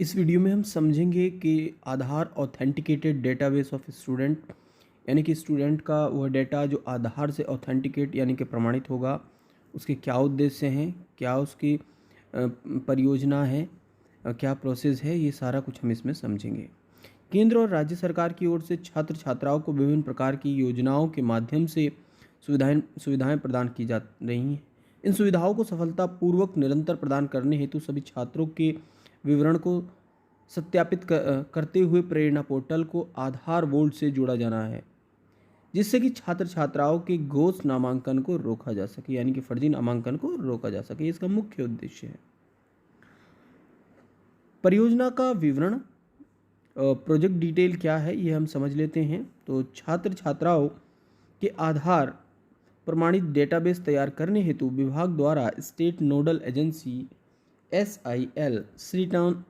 इस वीडियो में हम समझेंगे कि आधार ऑथेंटिकेटेड डेटाबेस ऑफ स्टूडेंट, यानी कि स्टूडेंट का वह डेटा जो आधार से ऑथेंटिकेट यानी कि प्रमाणित होगा, उसके क्या उद्देश्य हैं, क्या उसकी परियोजना है, क्या प्रोसेस है, ये सारा कुछ हम इसमें समझेंगे। केंद्र और राज्य सरकार की ओर से छात्र छात्राओं को विभिन्न प्रकार की योजनाओं के माध्यम से सुविधाएं सुविधाएं प्रदान की जा रही हैं। इन सुविधाओं को सफलतापूर्वक निरंतर प्रदान करने हेतु सभी छात्रों के विवरण को सत्यापित करते हुए प्रेरणा पोर्टल को आधार वोल्ट से जोड़ा जाना है, जिससे कि छात्र छात्राओं के घोष नामांकन को रोका जा सके, यानी कि फर्जी नामांकन को रोका जा सके। इसका मुख्य उद्देश्य है। परियोजना का विवरण, प्रोजेक्ट डिटेल क्या है, ये हम समझ लेते हैं। तो छात्र छात्राओं के आधार प्रमाणित डेटाबेस तैयार करने हेतु विभाग द्वारा state nodal agency SIL Shreeton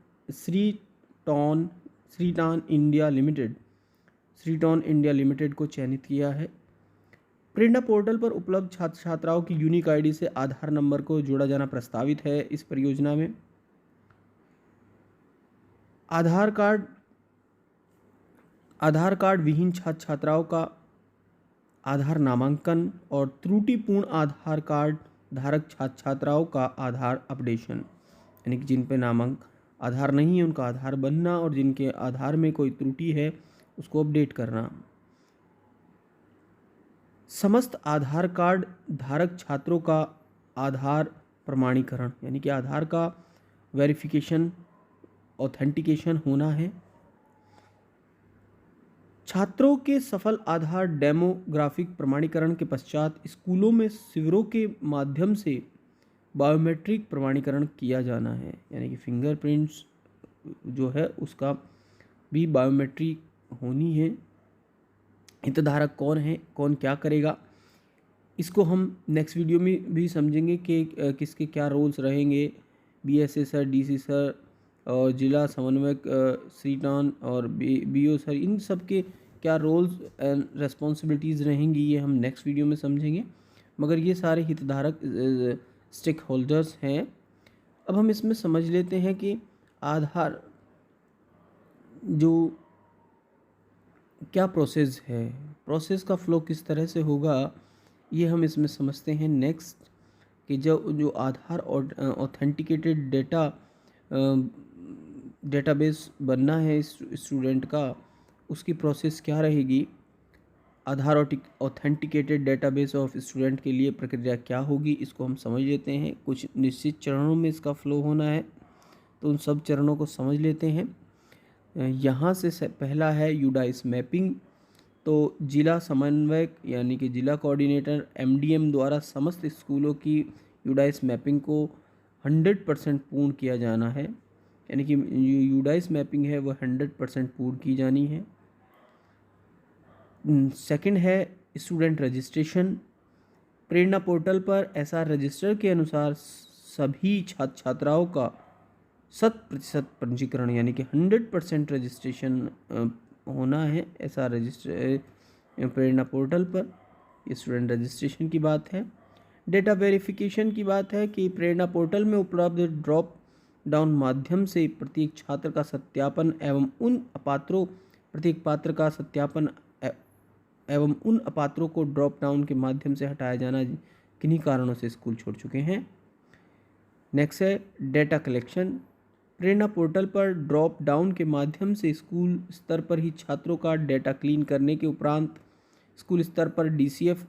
Shreeton India limited को चयनित किया है। प्रेरणा पोर्टल पर उपलब्ध छात्र छात्राओं की यूनिक आईडी से आधार नंबर को जोड़ा जाना प्रस्तावित है। इस परियोजना में आधार कार्ड विहीन छात्र छात्राओं का आधार नामांकन और त्रुटिपूर्ण आधार कार्ड धारक छात्र छात्राओं का आधार अपडेशन, यानी कि जिन पे आधार नहीं है उनका आधार बनना और जिनके आधार में कोई त्रुटि है उसको अपडेट करना। समस्त आधार कार्ड धारक छात्रों का आधार प्रमाणीकरण, यानी कि आधार का वेरिफिकेशन, ऑथेंटिकेशन होना है। छात्रों के सफल आधार डेमोग्राफिक प्रमाणीकरण के पश्चात स्कूलों में शिविरों के माध्यम से बायोमेट्रिक प्रमाणीकरण किया जाना है, यानी कि फिंगरप्रिंट्स जो है उसका भी बायोमेट्रिक होनी है। हितधारक कौन है, कौन क्या करेगा, इसको हम नेक्स्ट वीडियो में भी समझेंगे कि किसके क्या रोल्स रहेंगे। BSA सर, DC सर और जिला समन्वयक श्रीटान और BO सर, इन सब के क्या रोल्स एंड रेस्पॉन्सिबिलिटीज़ रहेंगी, ये हम नेक्स्ट वीडियो में समझेंगे। मगर ये सारे हितधारक स्टेक होल्डर्स हैं। अब हम इसमें समझ लेते हैं कि आधार जो क्या प्रोसेस है, प्रोसेस का फ्लो किस तरह से होगा, ये हम इसमें समझते हैं नेक्स्ट। कि जो आधार और ऑथेंटिकेटेड डेटाबेस बनना है स्टूडेंट का, उसकी प्रोसेस क्या रहेगी। आधार ऑथेंटिकेटेड डेटाबेस ऑफ स्टूडेंट के लिए प्रक्रिया क्या होगी, इसको हम समझ लेते हैं। कुछ निश्चित चरणों में इसका फ्लो होना है, तो उन सब चरणों को समझ लेते हैं। यहाँ से पहला है यूडाइस मैपिंग। तो जिला समन्वयक यानी कि जिला कोऑर्डिनेटर MDM द्वारा समस्त स्कूलों की यूडाइस मैपिंग को 100% पूर्ण किया जाना है, यानी कि यूडाइस मैपिंग है वह 100% पूर्ण की जानी है। सेकंड है स्टूडेंट रजिस्ट्रेशन। प्रेरणा पोर्टल पर SR रजिस्टर के अनुसार सभी छात्र छात्राओं का 100% पंजीकरण, यानी कि 100% रजिस्ट्रेशन होना है SR रजिस्टर प्रेरणा पोर्टल पर। स्टूडेंट रजिस्ट्रेशन की बात है। डेटा वेरिफिकेशन की बात है कि प्रेरणा पोर्टल में उपलब्ध ड्रॉप डाउन माध्यम से प्रत्येक छात्र का सत्यापन एवं उन अपात्रों प्रत्येक पात्र का सत्यापन एवं उन अपात्रों को ड्रॉप डाउन के माध्यम से हटाया जाना किन्हीं कारणों से स्कूल छोड़ चुके हैं। नेक्स्ट है डेटा कलेक्शन। प्रेरणा पोर्टल पर ड्रॉप डाउन के माध्यम से स्कूल स्तर पर ही छात्रों का डेटा क्लीन करने के उपरांत स्कूल स्तर पर DCF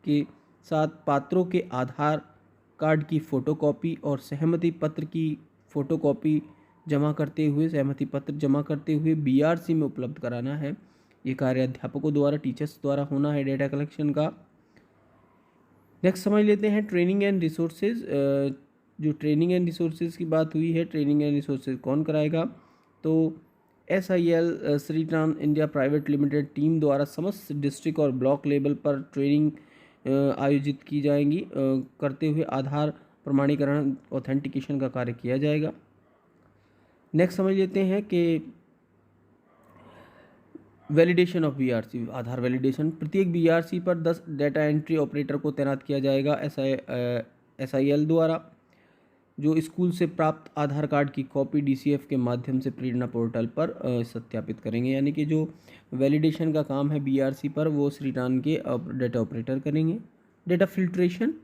के साथ पात्रों के आधार कार्ड की फ़ोटोकॉपी और सहमति पत्र की फ़ोटोकॉपी सहमति पत्र जमा करते हुए BRC में उपलब्ध कराना है। ये कार्य अध्यापकों द्वारा, टीचर्स द्वारा होना है डेटा कलेक्शन का। नेक्स्ट समझ लेते हैं ट्रेनिंग एंड रिसोर्सेज। जो ट्रेनिंग एंड रिसोर्सेज की बात हुई है, ट्रेनिंग एंड रिसोर्सेज कौन कराएगा, तो SIL Shreeton India private limited team द्वारा समस्त डिस्ट्रिक्ट और ब्लॉक लेवल पर ट्रेनिंग आयोजित की जाएंगी, करते हुए आधार प्रमाणीकरण ऑथेंटिकेशन का कार्य किया जाएगा। नेक्स्ट समझ लेते हैं कि validation of BRC, Aadhaar validation. प्रत्येक BRC पर 10 डेटा एंट्री ऑपरेटर को तैनात किया जाएगा SIL द्वारा। जो स्कूल से प्राप्त आधार कार्ड की कॉपी डीसीएफ के माध्यम से प्रेरणा पोर्टल पर सत्यापित करेंगे। यानी कि जो वैलिडेशन का काम है बीआरसी पर वो श्रीरान के डेटा ऑपरेटर करेंगे। डेटा फिल्ट्रेशन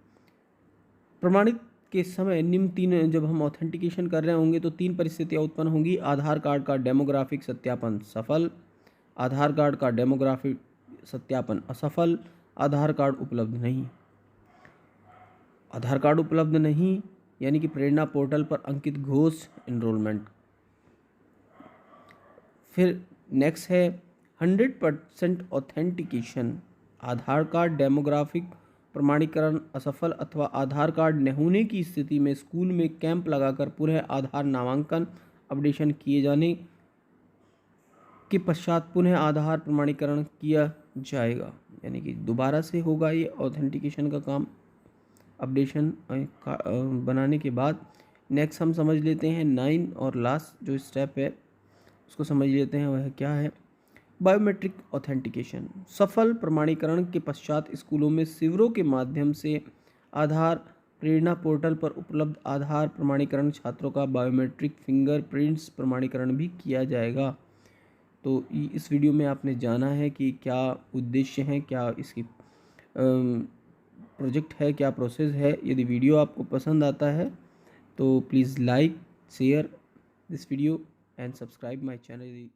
प्रमाणित के समय निम्न तीन, जब हम ऑथेंटिकेशन कर रहे होंगे तो तीन परिस्थितियाँ उत्पन्न होंगी। आधार कार्ड का डेमोग्राफिक सत्यापन सफल, आधार कार्ड का डेमोग्राफिक सत्यापन असफल, आधार कार्ड उपलब्ध नहीं। आधार कार्ड उपलब्ध नहीं यानी कि प्रेरणा पोर्टल पर अंकित घोष एनरोलमेंट। फिर नेक्स्ट है 100% ऑथेंटिकेशन। आधार कार्ड डेमोग्राफिक प्रमाणीकरण असफल अथवा आधार कार्ड न होने की स्थिति में स्कूल में कैंप लगाकर पुनः आधार नामांकन अपडेशन किए जाने के पश्चात पुनः आधार प्रमाणीकरण किया जाएगा। यानी कि दोबारा से होगा ये ऑथेंटिकेशन का काम अपडेशन बनाने के बाद। नेक्स्ट हम समझ लेते हैं 9 और लास्ट जो स्टेप है उसको समझ लेते हैं, वह क्या है। Biometric authentication. सफल प्रमाणीकरण के पश्चात स्कूलों में शिविरों के माध्यम से आधार प्रेरणा पोर्टल पर उपलब्ध आधार प्रमाणीकरण छात्रों का बायोमेट्रिक फिंगरप्रिंट्स प्रमाणीकरण भी किया जाएगा। तो इस वीडियो में आपने जाना है कि क्या उद्देश्य हैं, क्या इसकी प्रोजेक्ट है, क्या प्रोसेस है। यदि वीडियो आपको पसंद आता है तो please like share this video and subscribe my channel